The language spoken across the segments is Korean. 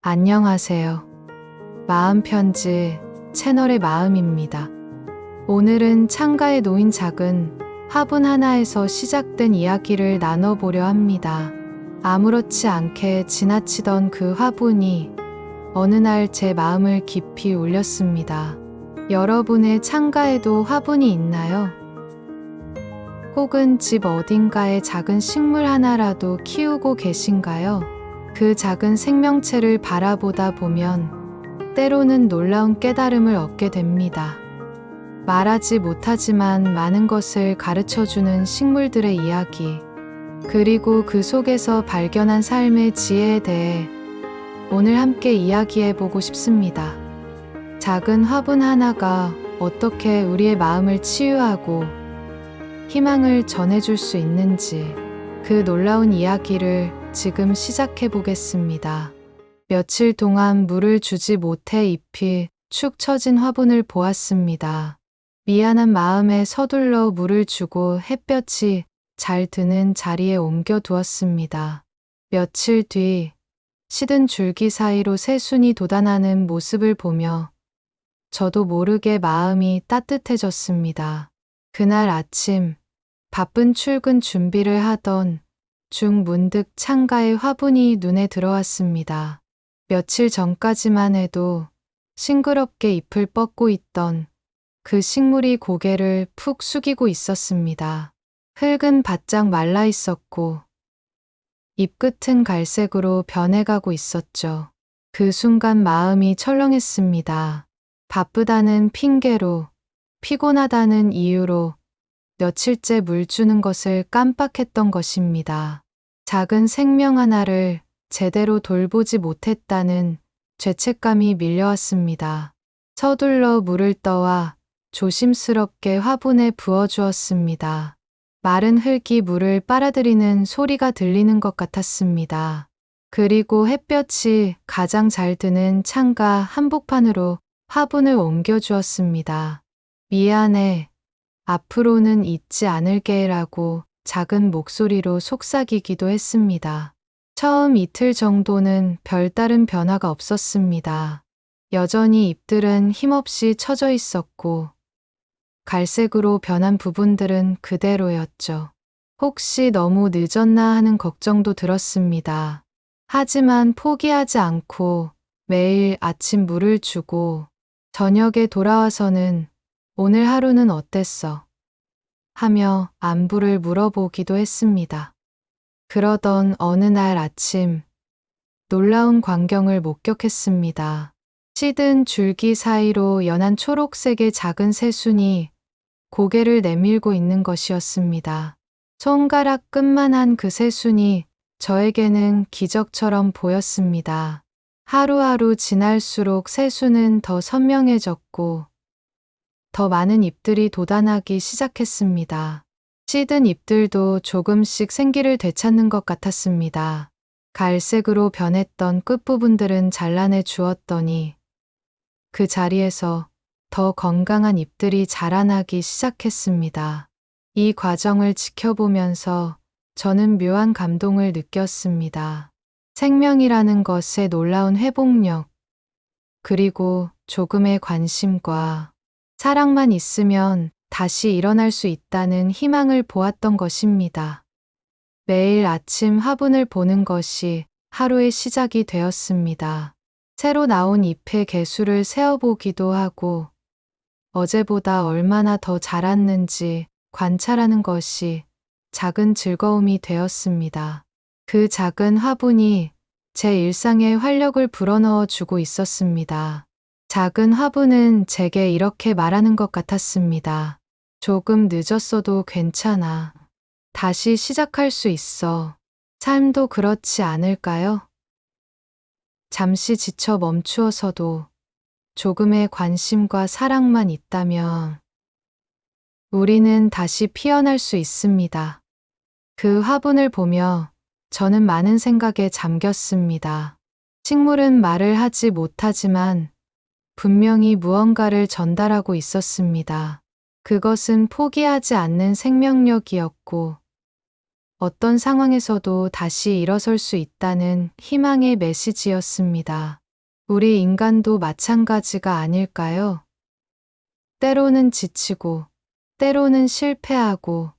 안녕하세요. 마음편지 채널의 마음입니다. 오늘은 창가에 놓인 작은 화분 하나에서 시작된 이야기를 나눠보려 합니다. 아무렇지 않게 지나치던 그 화분이 어느 날 제 마음을 깊이 울렸습니다. 여러분의 창가에도 화분이 있나요? 혹은 집 어딘가에 작은 식물 하나라도 키우고 계신가요? 그 작은 생명체를 바라보다 보면 때로는 놀라운 깨달음을 얻게 됩니다. 말하지 못하지만 많은 것을 가르쳐주는 식물들의 이야기, 그리고 그 속에서 발견한 삶의 지혜에 대해 오늘 함께 이야기해보고 싶습니다. 작은 화분 하나가 어떻게 우리의 마음을 치유하고 희망을 전해줄 수 있는지, 그 놀라운 이야기를 지금 시작해 보겠습니다. 며칠 동안 물을 주지 못해 잎이 축 처진 화분을 보았습니다. 미안한 마음에 서둘러 물을 주고 햇볕이 잘 드는 자리에 옮겨 두었습니다. 며칠 뒤 시든 줄기 사이로 새순이 돋아나는 모습을 보며 저도 모르게 마음이 따뜻해졌습니다. 그날 아침 바쁜 출근 준비를 하던 중 문득 창가에 화분이 눈에 들어왔습니다. 며칠 전까지만 해도 싱그럽게 잎을 뻗고 있던 그 식물이 고개를 푹 숙이고 있었습니다. 흙은 바짝 말라 있었고 잎 끝은 갈색으로 변해가고 있었죠. 그 순간 마음이 철렁했습니다. 바쁘다는 핑계로, 피곤하다는 이유로 며칠째 물 주는 것을 깜빡했던 것입니다. 작은 생명 하나를 제대로 돌보지 못했다는 죄책감이 밀려왔습니다. 서둘러 물을 떠와 조심스럽게 화분에 부어주었습니다. 마른 흙이 물을 빨아들이는 소리가 들리는 것 같았습니다. 그리고 햇볕이 가장 잘 드는 창가 한복판으로 화분을 옮겨주었습니다. 미안해. 앞으로는 잊지 않을게라고 작은 목소리로 속삭이기도 했습니다. 처음 이틀 정도는 별다른 변화가 없었습니다. 여전히 잎들은 힘없이 처져 있었고 갈색으로 변한 부분들은 그대로였죠. 혹시 너무 늦었나 하는 걱정도 들었습니다. 하지만 포기하지 않고 매일 아침 물을 주고 저녁에 돌아와서는 오늘 하루는 어땠어? 하며 안부를 물어보기도 했습니다. 그러던 어느 날 아침, 놀라운 광경을 목격했습니다. 시든 줄기 사이로 연한 초록색의 작은 새순이 고개를 내밀고 있는 것이었습니다. 손가락 끝만한 그 새순이 저에게는 기적처럼 보였습니다. 하루하루 지날수록 새순은 더 선명해졌고 더 많은 잎들이 돋아나기 시작했습니다. 시든 잎들도 조금씩 생기를 되찾는 것 같았습니다. 갈색으로 변했던 끝부분들은 잘라내 주었더니 그 자리에서 더 건강한 잎들이 자라나기 시작했습니다. 이 과정을 지켜보면서 저는 묘한 감동을 느꼈습니다. 생명이라는 것의 놀라운 회복력, 그리고 조금의 관심과 사랑만 있으면 다시 일어날 수 있다는 희망을 보았던 것입니다. 매일 아침 화분을 보는 것이 하루의 시작이 되었습니다. 새로 나온 잎의 개수를 세어보기도 하고 어제보다 얼마나 더 자랐는지 관찰하는 것이 작은 즐거움이 되었습니다. 그 작은 화분이 제 일상에 활력을 불어넣어 주고 있었습니다. 작은 화분은 제게 이렇게 말하는 것 같았습니다. 조금 늦었어도 괜찮아. 다시 시작할 수 있어. 삶도 그렇지 않을까요? 잠시 지쳐 멈추어서도 조금의 관심과 사랑만 있다면 우리는 다시 피어날 수 있습니다. 그 화분을 보며 저는 많은 생각에 잠겼습니다. 식물은 말을 하지 못하지만 분명히 무언가를 전달하고 있었습니다. 그것은 포기하지 않는 생명력이었고 어떤 상황에서도 다시 일어설 수 있다는 희망의 메시지였습니다. 우리 인간도 마찬가지가 아닐까요? 때로는 지치고, 때로는 실패하고,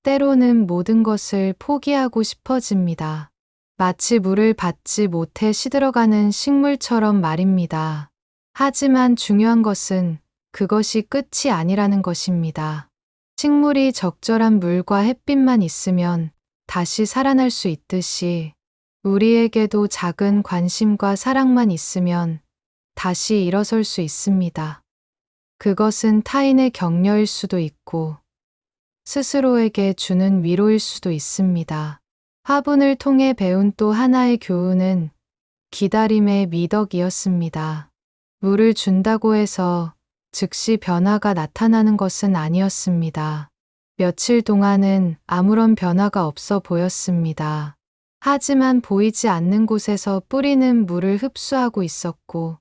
때로는 모든 것을 포기하고 싶어집니다. 마치 물을 받지 못해 시들어가는 식물처럼 말입니다. 하지만 중요한 것은 그것이 끝이 아니라는 것입니다. 식물이 적절한 물과 햇빛만 있으면 다시 살아날 수 있듯이 우리에게도 작은 관심과 사랑만 있으면 다시 일어설 수 있습니다. 그것은 타인의 격려일 수도 있고 스스로에게 주는 위로일 수도 있습니다. 화분을 통해 배운 또 하나의 교훈은 기다림의 미덕이었습니다. 물을 준다고 해서 즉시 변화가 나타나는 것은 아니었습니다. 며칠 동안은 아무런 변화가 없어 보였습니다. 하지만 보이지 않는 곳에서 뿌리는 물을 흡수하고 있었고,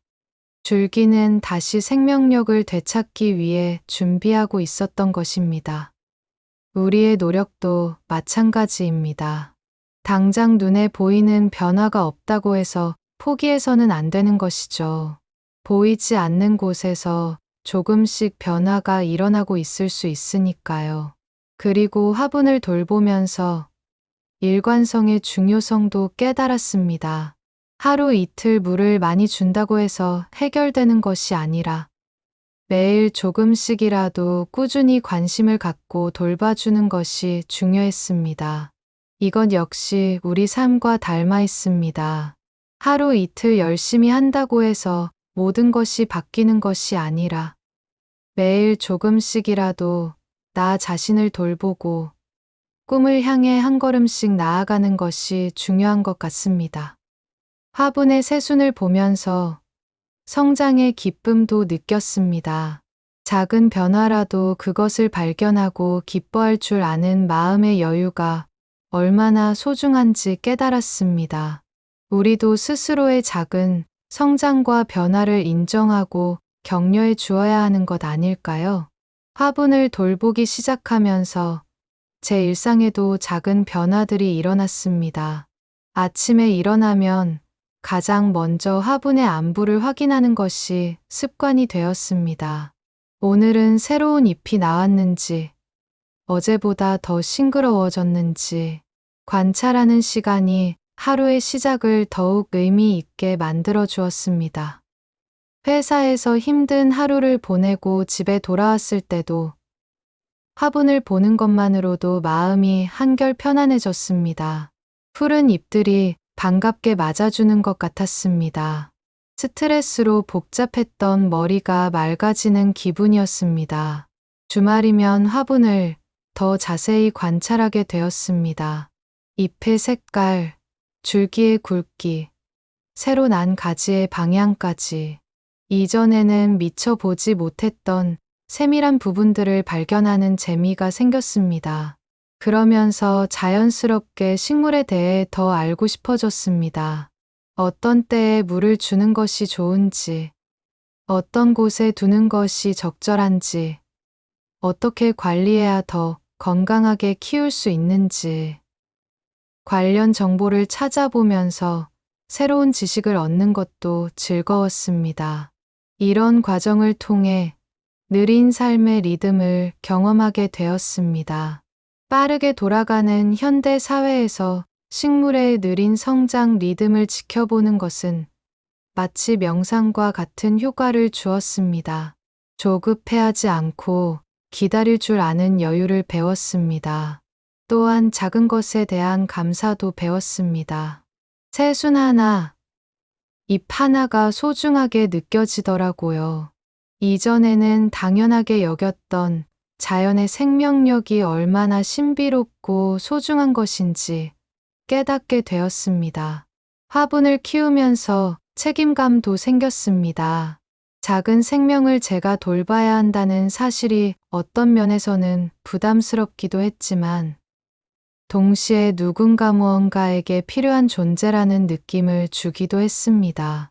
줄기는 다시 생명력을 되찾기 위해 준비하고 있었던 것입니다. 우리의 노력도 마찬가지입니다. 당장 눈에 보이는 변화가 없다고 해서 포기해서는 안 되는 것이죠. 보이지 않는 곳에서 조금씩 변화가 일어나고 있을 수 있으니까요. 그리고 화분을 돌보면서 일관성의 중요성도 깨달았습니다. 하루 이틀 물을 많이 준다고 해서 해결되는 것이 아니라 매일 조금씩이라도 꾸준히 관심을 갖고 돌봐주는 것이 중요했습니다. 이건 역시 우리 삶과 닮아 있습니다. 하루 이틀 열심히 한다고 해서 모든 것이 바뀌는 것이 아니라 매일 조금씩이라도 나 자신을 돌보고 꿈을 향해 한 걸음씩 나아가는 것이 중요한 것 같습니다. 화분의 새순을 보면서 성장의 기쁨도 느꼈습니다. 작은 변화라도 그것을 발견하고 기뻐할 줄 아는 마음의 여유가 얼마나 소중한지 깨달았습니다. 우리도 스스로의 작은 성장과 변화를 인정하고 격려해 주어야 하는 것 아닐까요? 화분을 돌보기 시작하면서 제 일상에도 작은 변화들이 일어났습니다. 아침에 일어나면 가장 먼저 화분의 안부를 확인하는 것이 습관이 되었습니다. 오늘은 새로운 잎이 나왔는지, 어제보다 더 싱그러워졌는지 관찰하는 시간이 하루의 시작을 더욱 의미 있게 만들어 주었습니다. 회사에서 힘든 하루를 보내고 집에 돌아왔을 때도 화분을 보는 것만으로도 마음이 한결 편안해졌습니다. 푸른 잎들이 반갑게 맞아주는 것 같았습니다. 스트레스로 복잡했던 머리가 맑아지는 기분이었습니다. 주말이면 화분을 더 자세히 관찰하게 되었습니다. 잎의 색깔, 줄기의 굵기, 새로 난 가지의 방향까지 이전에는 미처 보지 못했던 세밀한 부분들을 발견하는 재미가 생겼습니다. 그러면서 자연스럽게 식물에 대해 더 알고 싶어졌습니다. 어떤 때에 물을 주는 것이 좋은지, 어떤 곳에 두는 것이 적절한지, 어떻게 관리해야 더 건강하게 키울 수 있는지, 관련 정보를 찾아보면서 새로운 지식을 얻는 것도 즐거웠습니다. 이런 과정을 통해 느린 삶의 리듬을 경험하게 되었습니다. 빠르게 돌아가는 현대 사회에서 식물의 느린 성장 리듬을 지켜보는 것은 마치 명상과 같은 효과를 주었습니다. 조급해하지 않고 기다릴 줄 아는 여유를 배웠습니다. 또한 작은 것에 대한 감사도 배웠습니다. 새순 하나, 잎 하나가 소중하게 느껴지더라고요. 이전에는 당연하게 여겼던 자연의 생명력이 얼마나 신비롭고 소중한 것인지 깨닫게 되었습니다. 화분을 키우면서 책임감도 생겼습니다. 작은 생명을 제가 돌봐야 한다는 사실이 어떤 면에서는 부담스럽기도 했지만 동시에 누군가 무언가에게 필요한 존재라는 느낌을 주기도 했습니다.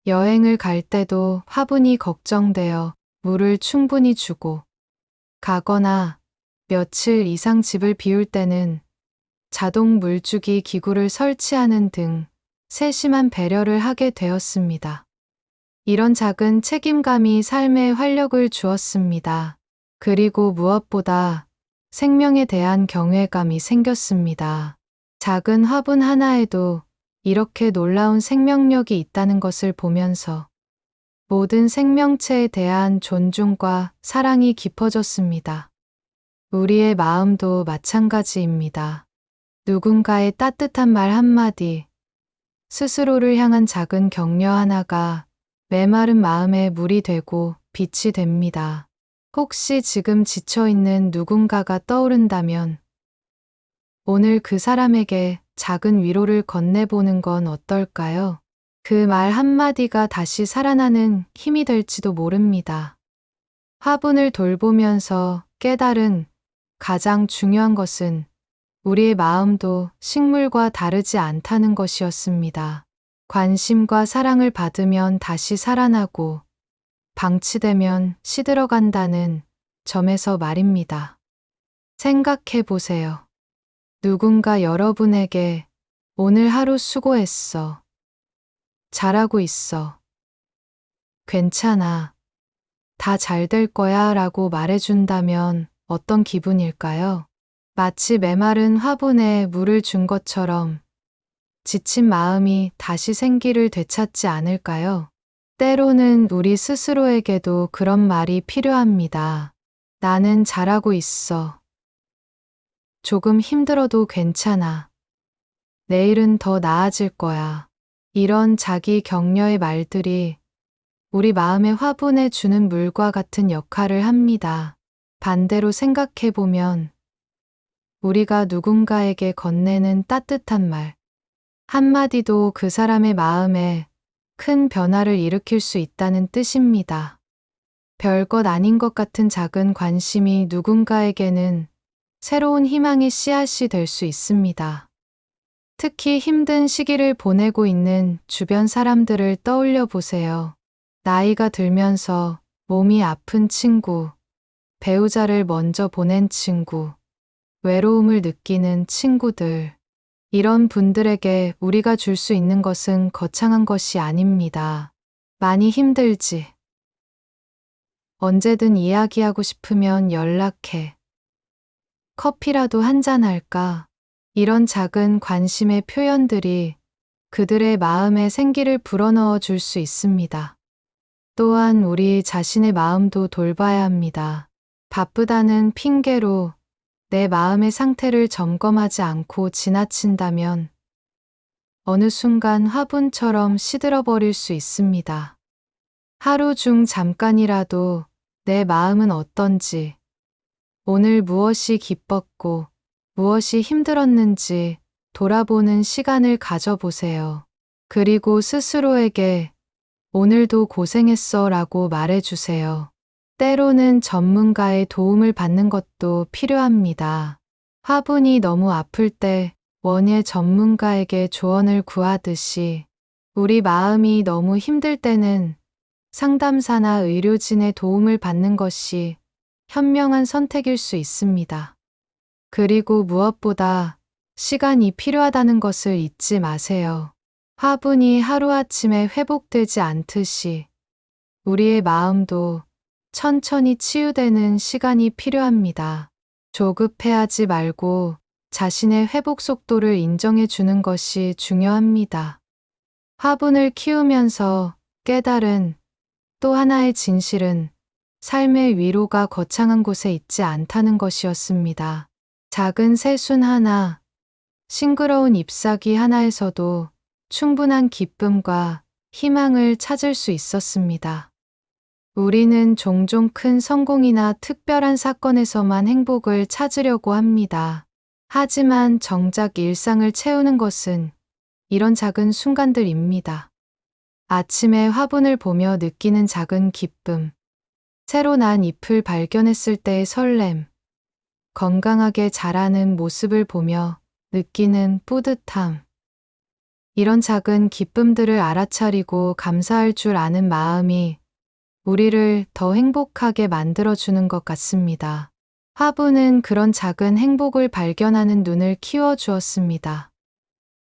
여행을 갈 때도 화분이 걱정되어 물을 충분히 주고 가거나 며칠 이상 집을 비울 때는 자동 물주기 기구를 설치하는 등 세심한 배려를 하게 되었습니다. 이런 작은 책임감이 삶에 활력을 주었습니다. 그리고 무엇보다 생명에 대한 경외감이 생겼습니다. 작은 화분 하나에도 이렇게 놀라운 생명력이 있다는 것을 보면서 모든 생명체에 대한 존중과 사랑이 깊어졌습니다. 우리의 마음도 마찬가지입니다. 누군가의 따뜻한 말 한마디, 스스로를 향한 작은 격려 하나가 메마른 마음에 물이 되고 빛이 됩니다. 혹시 지금 지쳐있는 누군가가 떠오른다면 오늘 그 사람에게 작은 위로를 건네보는 건 어떨까요? 그 말 한마디가 다시 살아나는 힘이 될지도 모릅니다. 화분을 돌보면서 깨달은 가장 중요한 것은 우리의 마음도 식물과 다르지 않다는 것이었습니다. 관심과 사랑을 받으면 다시 살아나고 방치되면 시들어간다는 점에서 말입니다. 생각해 보세요. 누군가 여러분에게 오늘 하루 수고했어. 잘하고 있어. 괜찮아. 다 잘 될 거야 라고 말해준다면 어떤 기분일까요? 마치 메마른 화분에 물을 준 것처럼 지친 마음이 다시 생기를 되찾지 않을까요? 때로는 우리 스스로에게도 그런 말이 필요합니다. 나는 잘하고 있어. 조금 힘들어도 괜찮아. 내일은 더 나아질 거야. 이런 자기 격려의 말들이 우리 마음의 화분에 주는 물과 같은 역할을 합니다. 반대로 생각해보면 우리가 누군가에게 건네는 따뜻한 말 한마디도 그 사람의 마음에 큰 변화를 일으킬 수 있다는 뜻입니다. 별것 아닌 것 같은 작은 관심이 누군가에게는 새로운 희망의 씨앗이 될 수 있습니다. 특히 힘든 시기를 보내고 있는 주변 사람들을 떠올려 보세요. 나이가 들면서 몸이 아픈 친구, 배우자를 먼저 보낸 친구, 외로움을 느끼는 친구들. 이런 분들에게 우리가 줄 수 있는 것은 거창한 것이 아닙니다. 많이 힘들지? 언제든 이야기하고 싶으면 연락해. 커피라도 한잔 할까? 이런 작은 관심의 표현들이 그들의 마음에 생기를 불어넣어 줄 수 있습니다. 또한 우리 자신의 마음도 돌봐야 합니다. 바쁘다는 핑계로 내 마음의 상태를 점검하지 않고 지나친다면 어느 순간 화분처럼 시들어버릴 수 있습니다. 하루 중 잠깐이라도 내 마음은 어떤지, 오늘 무엇이 기뻤고 무엇이 힘들었는지 돌아보는 시간을 가져보세요. 그리고 스스로에게 오늘도 고생했어 라고 말해주세요. 때로는 전문가의 도움을 받는 것도 필요합니다. 화분이 너무 아플 때 원예 전문가에게 조언을 구하듯이 우리 마음이 너무 힘들 때는 상담사나 의료진의 도움을 받는 것이 현명한 선택일 수 있습니다. 그리고 무엇보다 시간이 필요하다는 것을 잊지 마세요. 화분이 하루아침에 회복되지 않듯이 우리의 마음도 천천히 치유되는 시간이 필요합니다. 조급해하지 말고 자신의 회복 속도를 인정해 주는 것이 중요합니다. 화분을 키우면서 깨달은 또 하나의 진실은 삶의 위로가 거창한 곳에 있지 않다는 것이었습니다. 작은 새순 하나, 싱그러운 잎사귀 하나에서도 충분한 기쁨과 희망을 찾을 수 있었습니다. 우리는 종종 큰 성공이나 특별한 사건에서만 행복을 찾으려고 합니다. 하지만 정작 일상을 채우는 것은 이런 작은 순간들입니다. 아침에 화분을 보며 느끼는 작은 기쁨, 새로 난 잎을 발견했을 때의 설렘, 건강하게 자라는 모습을 보며 느끼는 뿌듯함. 이런 작은 기쁨들을 알아차리고 감사할 줄 아는 마음이 우리를 더 행복하게 만들어주는 것 같습니다. 화분은 그런 작은 행복을 발견하는 눈을 키워주었습니다.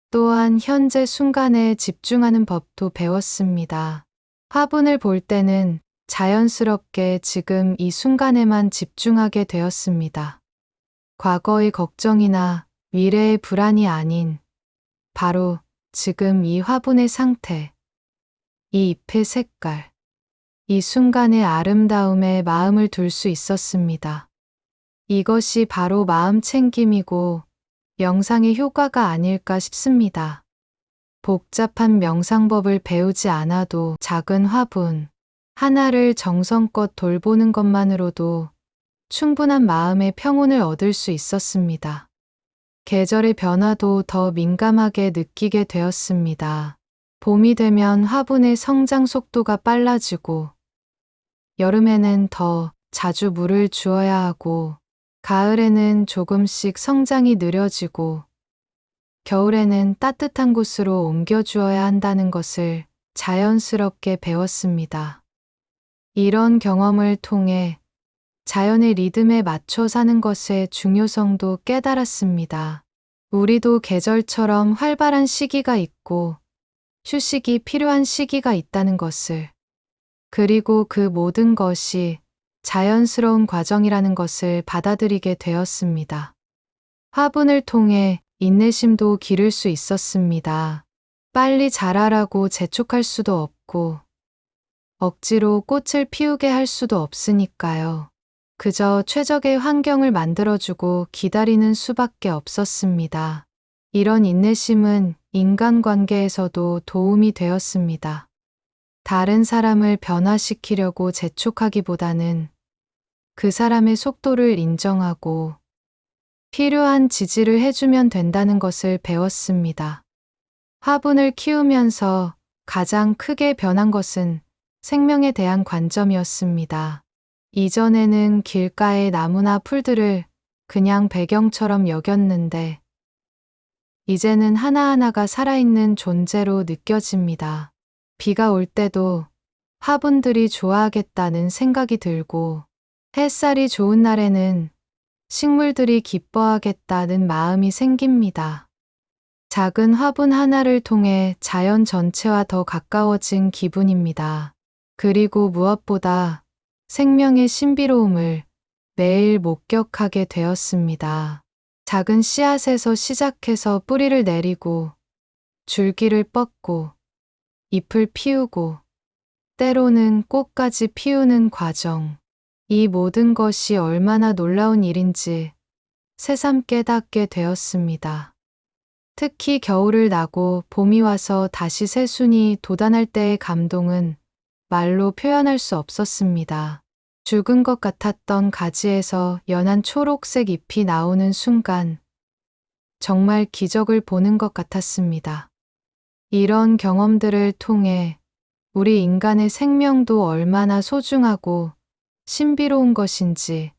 또한 현재 순간에 집중하는 법도 배웠습니다. 화분을 볼 때는 자연스럽게 지금 이 순간에만 집중하게 되었습니다. 과거의 걱정이나 미래의 불안이 아닌 바로 지금 이 화분의 상태, 이 잎의 색깔, 이 순간의 아름다움에 마음을 둘 수 있었습니다. 이것이 바로 마음 챙김이고 명상의 효과가 아닐까 싶습니다. 복잡한 명상법을 배우지 않아도 작은 화분 하나를 정성껏 돌보는 것만으로도 충분한 마음의 평온을 얻을 수 있었습니다. 계절의 변화도 더 민감하게 느끼게 되었습니다. 봄이 되면 화분의 성장 속도가 빨라지고, 여름에는 더 자주 물을 주어야 하고, 가을에는 조금씩 성장이 느려지고, 겨울에는 따뜻한 곳으로 옮겨주어야 한다는 것을 자연스럽게 배웠습니다. 이런 경험을 통해 자연의 리듬에 맞춰 사는 것의 중요성도 깨달았습니다. 우리도 계절처럼 활발한 시기가 있고 휴식이 필요한 시기가 있다는 것을, 그리고 그 모든 것이 자연스러운 과정이라는 것을 받아들이게 되었습니다. 화분을 통해 인내심도 기를 수 있었습니다. 빨리 자라라고 재촉할 수도 없고 억지로 꽃을 피우게 할 수도 없으니까요. 그저 최적의 환경을 만들어주고 기다리는 수밖에 없었습니다. 이런 인내심은 인간관계에서도 도움이 되었습니다. 다른 사람을 변화시키려고 재촉하기보다는 그 사람의 속도를 인정하고 필요한 지지를 해주면 된다는 것을 배웠습니다. 화분을 키우면서 가장 크게 변한 것은 생명에 대한 관점이었습니다. 이전에는 길가의 나무나 풀들을 그냥 배경처럼 여겼는데 이제는 하나하나가 살아있는 존재로 느껴집니다. 비가 올 때도 화분들이 좋아하겠다는 생각이 들고 햇살이 좋은 날에는 식물들이 기뻐하겠다는 마음이 생깁니다. 작은 화분 하나를 통해 자연 전체와 더 가까워진 기분입니다. 그리고 무엇보다 생명의 신비로움을 매일 목격하게 되었습니다. 작은 씨앗에서 시작해서 뿌리를 내리고 줄기를 뻗고 잎을 피우고 때로는 꽃까지 피우는 과정. 이 모든 것이 얼마나 놀라운 일인지 새삼 깨닫게 되었습니다. 특히 겨울을 나고 봄이 와서 다시 새순이 돋아날 때의 감동은 말로 표현할 수 없었습니다. 죽은 것 같았던 가지에서 연한 초록색 잎이 나오는 순간 정말 기적을 보는 것 같았습니다. 이런 경험들을 통해 우리 인간의 생명도 얼마나 소중하고 신비로운 것인지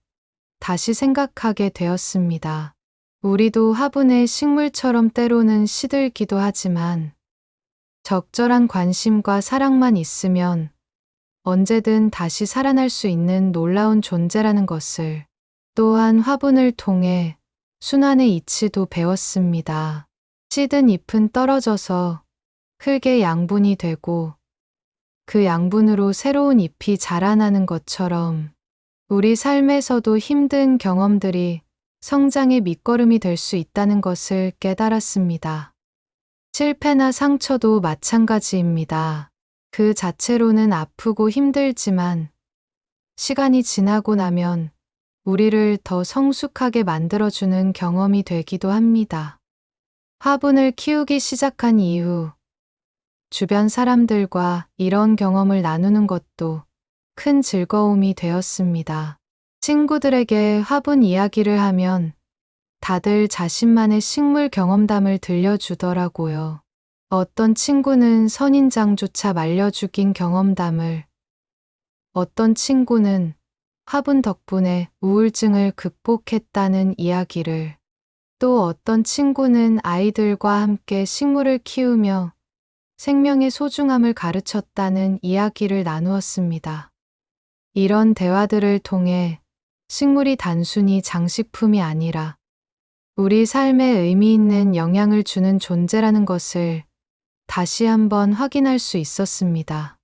다시 생각하게 되었습니다. 우리도 화분의 식물처럼 때로는 시들기도 하지만 적절한 관심과 사랑만 있으면 언제든 다시 살아날 수 있는 놀라운 존재라는 것을, 또한 화분을 통해 순환의 이치도 배웠습니다. 시든 잎은 떨어져서 흙의 양분이 되고 그 양분으로 새로운 잎이 자라나는 것처럼 우리 삶에서도 힘든 경험들이 성장의 밑거름이 될 수 있다는 것을 깨달았습니다. 실패나 상처도 마찬가지입니다. 그 자체로는 아프고 힘들지만 시간이 지나고 나면 우리를 더 성숙하게 만들어주는 경험이 되기도 합니다. 화분을 키우기 시작한 이후 주변 사람들과 이런 경험을 나누는 것도 큰 즐거움이 되었습니다. 친구들에게 화분 이야기를 하면 다들 자신만의 식물 경험담을 들려주더라고요. 어떤 친구는 선인장조차 말려 죽인 경험담을, 어떤 친구는 화분 덕분에 우울증을 극복했다는 이야기를, 또 어떤 친구는 아이들과 함께 식물을 키우며 생명의 소중함을 가르쳤다는 이야기를 나누었습니다. 이런 대화들을 통해 식물이 단순히 장식품이 아니라 우리 삶에 의미 있는 영향을 주는 존재라는 것을 다시 한번 확인할 수 있었습니다.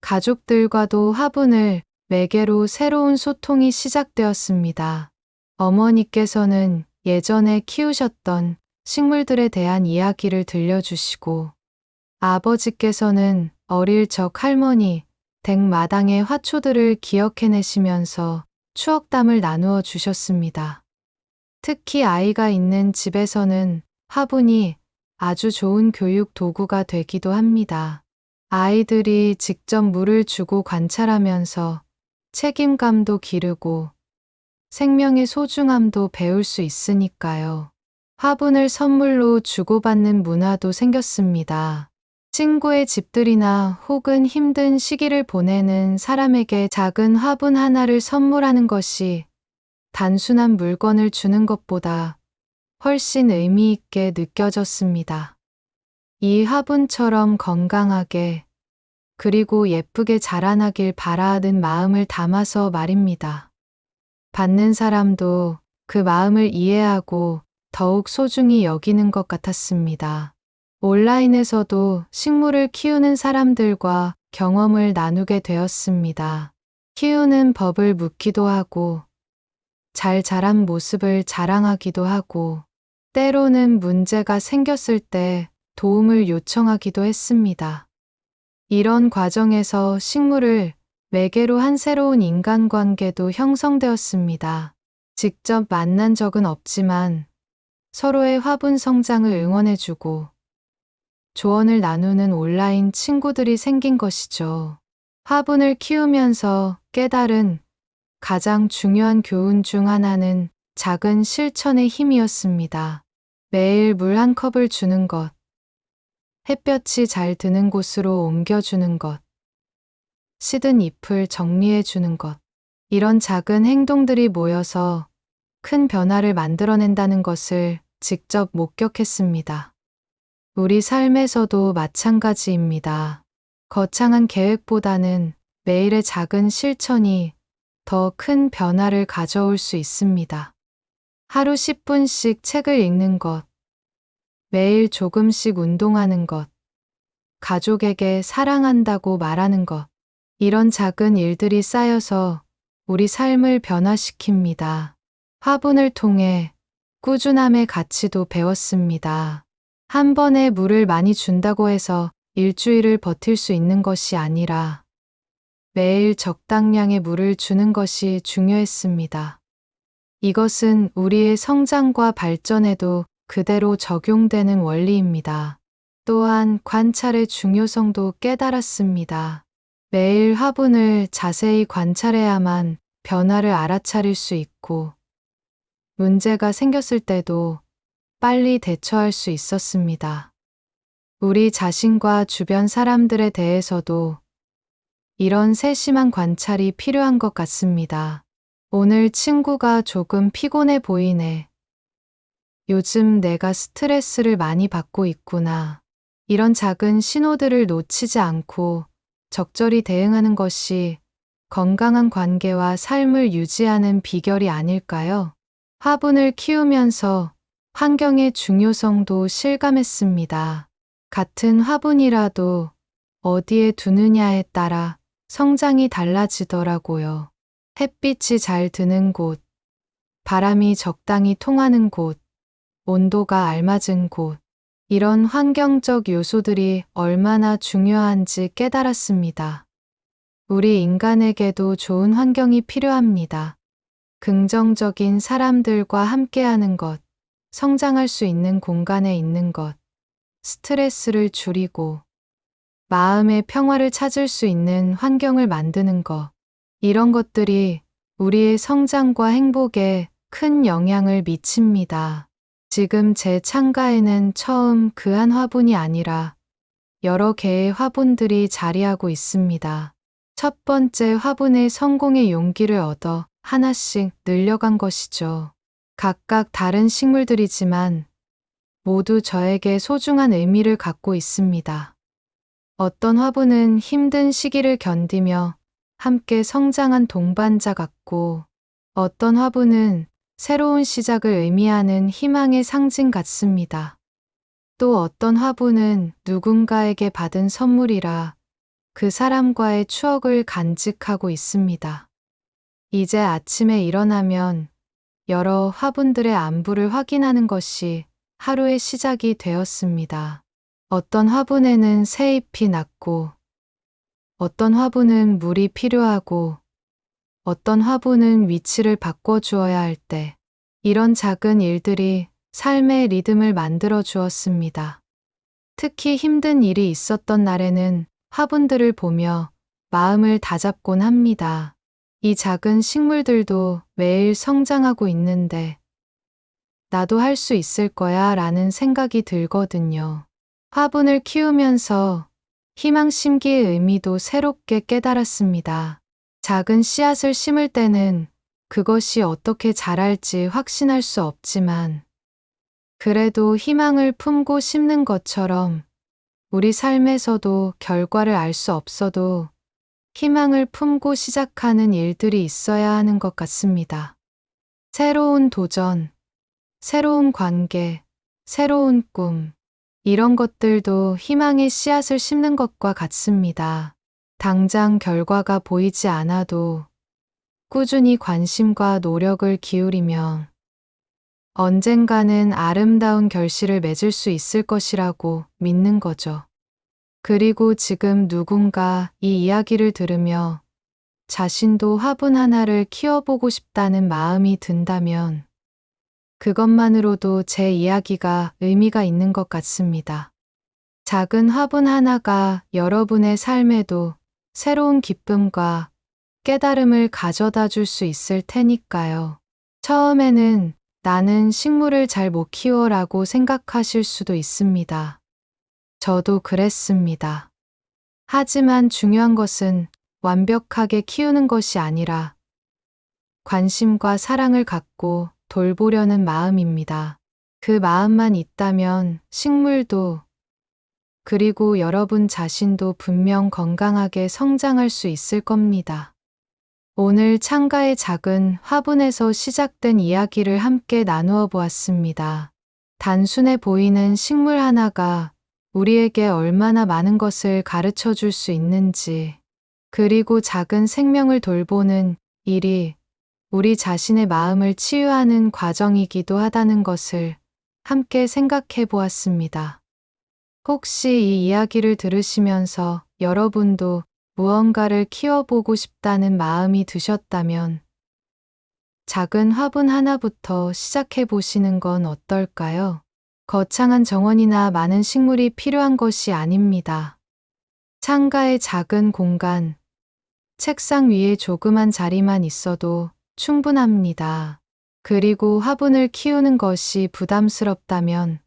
가족들과도 화분을 매개로 새로운 소통이 시작되었습니다. 어머니께서는 예전에 키우셨던 식물들에 대한 이야기를 들려주시고, 아버지께서는 어릴 적 할머니 댁 마당의 화초들을 기억해내시면서 추억담을 나누어 주셨습니다. 특히 아이가 있는 집에서는 화분이 아주 좋은 교육 도구가 되기도 합니다. 아이들이 직접 물을 주고 관찰하면서 책임감도 기르고 생명의 소중함도 배울 수 있으니까요. 화분을 선물로 주고받는 문화도 생겼습니다. 친구의 집들이나 혹은 힘든 시기를 보내는 사람에게 작은 화분 하나를 선물하는 것이 단순한 물건을 주는 것보다 훨씬 의미 있게 느껴졌습니다. 이 화분처럼 건강하게 그리고 예쁘게 자라나길 바라는 마음을 담아서 말입니다. 받는 사람도 그 마음을 이해하고 더욱 소중히 여기는 것 같았습니다. 온라인에서도 식물을 키우는 사람들과 경험을 나누게 되었습니다. 키우는 법을 묻기도 하고, 잘 자란 모습을 자랑하기도 하고, 때로는 문제가 생겼을 때 도움을 요청하기도 했습니다. 이런 과정에서 식물을 매개로 한 새로운 인간관계도 형성되었습니다. 직접 만난 적은 없지만 서로의 화분 성장을 응원해주고 조언을 나누는 온라인 친구들이 생긴 것이죠. 화분을 키우면서 깨달은 가장 중요한 교훈 중 하나는 작은 실천의 힘이었습니다. 매일 물 한 컵을 주는 것, 햇볕이 잘 드는 곳으로 옮겨주는 것, 시든 잎을 정리해 주는 것. 이런 작은 행동들이 모여서 큰 변화를 만들어낸다는 것을 직접 목격했습니다. 우리 삶에서도 마찬가지입니다. 거창한 계획보다는 매일의 작은 실천이 더 큰 변화를 가져올 수 있습니다. 하루 10분씩 책을 읽는 것, 매일 조금씩 운동하는 것, 가족에게 사랑한다고 말하는 것, 이런 작은 일들이 쌓여서 우리 삶을 변화시킵니다. 화분을 통해 꾸준함의 가치도 배웠습니다. 한 번에 물을 많이 준다고 해서 일주일을 버틸 수 있는 것이 아니라 매일 적당량의 물을 주는 것이 중요했습니다. 이것은 우리의 성장과 발전에도 그대로 적용되는 원리입니다. 또한 관찰의 중요성도 깨달았습니다. 매일 화분을 자세히 관찰해야만 변화를 알아차릴 수 있고 문제가 생겼을 때도 빨리 대처할 수 있었습니다. 우리 자신과 주변 사람들에 대해서도 이런 세심한 관찰이 필요한 것 같습니다. 오늘 친구가 조금 피곤해 보이네. 요즘 내가 스트레스를 많이 받고 있구나. 이런 작은 신호들을 놓치지 않고 적절히 대응하는 것이 건강한 관계와 삶을 유지하는 비결이 아닐까요? 화분을 키우면서 환경의 중요성도 실감했습니다. 같은 화분이라도 어디에 두느냐에 따라 성장이 달라지더라고요. 햇빛이 잘 드는 곳, 바람이 적당히 통하는 곳, 온도가 알맞은 곳, 이런 환경적 요소들이 얼마나 중요한지 깨달았습니다. 우리 인간에게도 좋은 환경이 필요합니다. 긍정적인 사람들과 함께하는 것, 성장할 수 있는 공간에 있는 것, 스트레스를 줄이고 마음의 평화를 찾을 수 있는 환경을 만드는 것, 이런 것들이 우리의 성장과 행복에 큰 영향을 미칩니다. 지금 제 창가에는 처음 그 한 화분이 아니라 여러 개의 화분들이 자리하고 있습니다. 첫 번째 화분의 성공의 용기를 얻어 하나씩 늘려간 것이죠. 각각 다른 식물들이지만 모두 저에게 소중한 의미를 갖고 있습니다. 어떤 화분은 힘든 시기를 견디며 함께 성장한 동반자 같고, 어떤 화분은 새로운 시작을 의미하는 희망의 상징 같습니다. 또 어떤 화분은 누군가에게 받은 선물이라 그 사람과의 추억을 간직하고 있습니다. 이제 아침에 일어나면 여러 화분들의 안부를 확인하는 것이 하루의 시작이 되었습니다. 어떤 화분에는 새 잎이 났고, 어떤 화분은 물이 필요하고, 어떤 화분은 위치를 바꿔주어야 할 때, 이런 작은 일들이 삶의 리듬을 만들어 주었습니다. 특히 힘든 일이 있었던 날에는 화분들을 보며 마음을 다잡곤 합니다. 이 작은 식물들도 매일 성장하고 있는데 나도 할 수 있을 거야 라는 생각이 들거든요. 화분을 키우면서 희망 심기의 의미도 새롭게 깨달았습니다. 작은 씨앗을 심을 때는 그것이 어떻게 자랄지 확신할 수 없지만 그래도 희망을 품고 심는 것처럼 우리 삶에서도 결과를 알 수 없어도 희망을 품고 시작하는 일들이 있어야 하는 것 같습니다. 새로운 도전, 새로운 관계, 새로운 꿈, 이런 것들도 희망의 씨앗을 심는 것과 같습니다. 당장 결과가 보이지 않아도 꾸준히 관심과 노력을 기울이면 언젠가는 아름다운 결실을 맺을 수 있을 것이라고 믿는 거죠. 그리고 지금 누군가 이 이야기를 들으며 자신도 화분 하나를 키워보고 싶다는 마음이 든다면 그것만으로도 제 이야기가 의미가 있는 것 같습니다. 작은 화분 하나가 여러분의 삶에도 새로운 기쁨과 깨달음을 가져다 줄 수 있을 테니까요. 처음에는 나는 식물을 잘 못 키워라고 생각하실 수도 있습니다. 저도 그랬습니다. 하지만 중요한 것은 완벽하게 키우는 것이 아니라 관심과 사랑을 갖고 돌보려는 마음입니다. 그 마음만 있다면 식물도 그리고 여러분 자신도 분명 건강하게 성장할 수 있을 겁니다. 오늘 창가의 작은 화분에서 시작된 이야기를 함께 나누어 보았습니다. 단순해 보이는 식물 하나가 우리에게 얼마나 많은 것을 가르쳐 줄 수 있는지, 그리고 작은 생명을 돌보는 일이 우리 자신의 마음을 치유하는 과정이기도 하다는 것을 함께 생각해 보았습니다. 혹시 이 이야기를 들으시면서 여러분도 무언가를 키워보고 싶다는 마음이 드셨다면 작은 화분 하나부터 시작해 보시는 건 어떨까요? 거창한 정원이나 많은 식물이 필요한 것이 아닙니다. 창가의 작은 공간, 책상 위에 조그만 자리만 있어도 충분합니다. 그리고 화분을 키우는 것이 부담스럽다면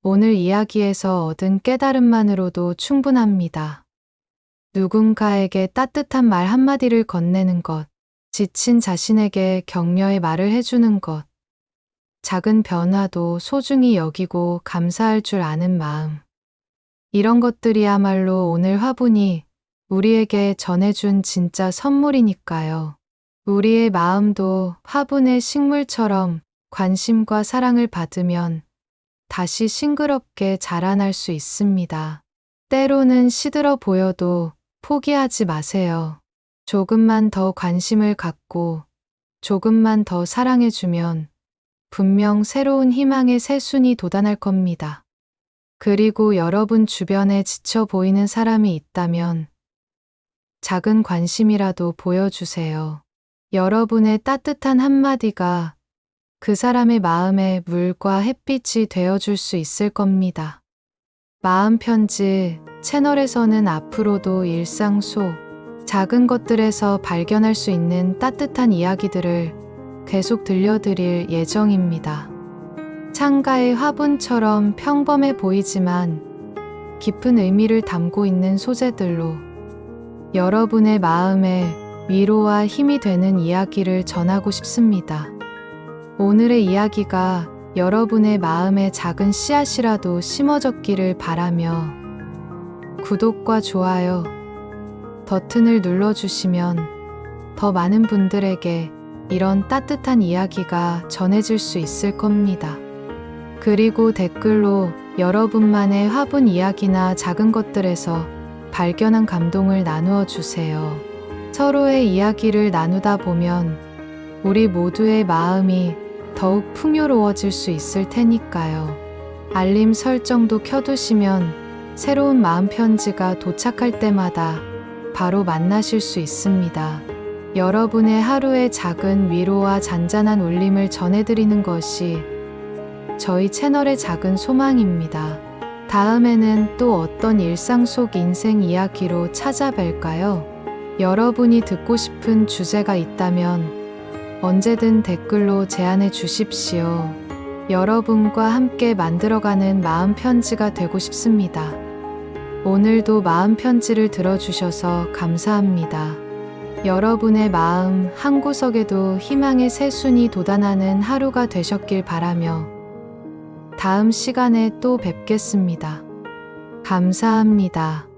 오늘 이야기에서 얻은 깨달음만으로도 충분합니다. 누군가에게 따뜻한 말 한마디를 건네는 것, 지친 자신에게 격려의 말을 해주는 것, 작은 변화도 소중히 여기고 감사할 줄 아는 마음. 이런 것들이야말로 오늘 화분이 우리에게 전해준 진짜 선물이니까요. 우리의 마음도 화분의 식물처럼 관심과 사랑을 받으면 다시 싱그럽게 자라날 수 있습니다. 때로는 시들어 보여도 포기하지 마세요. 조금만 더 관심을 갖고 조금만 더 사랑해주면 분명 새로운 희망의 새순이 돋아날 겁니다. 그리고 여러분 주변에 지쳐 보이는 사람이 있다면 작은 관심이라도 보여주세요. 여러분의 따뜻한 한마디가 그 사람의 마음에 물과 햇빛이 되어줄 수 있을 겁니다. 마음 편지 채널에서는 앞으로도 일상 속 작은 것들에서 발견할 수 있는 따뜻한 이야기들을 계속 들려드릴 예정입니다. 창가의 화분처럼 평범해 보이지만 깊은 의미를 담고 있는 소재들로 여러분의 마음에 위로와 힘이 되는 이야기를 전하고 싶습니다. 오늘의 이야기가 여러분의 마음에 작은 씨앗이라도 심어졌기를 바라며 구독과 좋아요 버튼을 눌러주시면 더 많은 분들에게 이런 따뜻한 이야기가 전해질 수 있을 겁니다. 그리고 댓글로 여러분만의 화분 이야기나 작은 것들에서 발견한 감동을 나누어 주세요. 서로의 이야기를 나누다 보면 우리 모두의 마음이 더욱 풍요로워질 수 있을 테니까요. 알림 설정도 켜두시면 새로운 마음 편지가 도착할 때마다 바로 만나실 수 있습니다. 여러분의 하루의 작은 위로와 잔잔한 울림을 전해드리는 것이 저희 채널의 작은 소망입니다. 다음에는 또 어떤 일상 속 인생 이야기로 찾아뵐까요? 여러분이 듣고 싶은 주제가 있다면 언제든 댓글로 제안해 주십시오. 여러분과 함께 만들어가는 마음 편지가 되고 싶습니다. 오늘도 마음 편지를 들어주셔서 감사합니다. 여러분의 마음 한구석에도 희망의 새순이 돋아나는 하루가 되셨길 바라며 다음 시간에 또 뵙겠습니다. 감사합니다.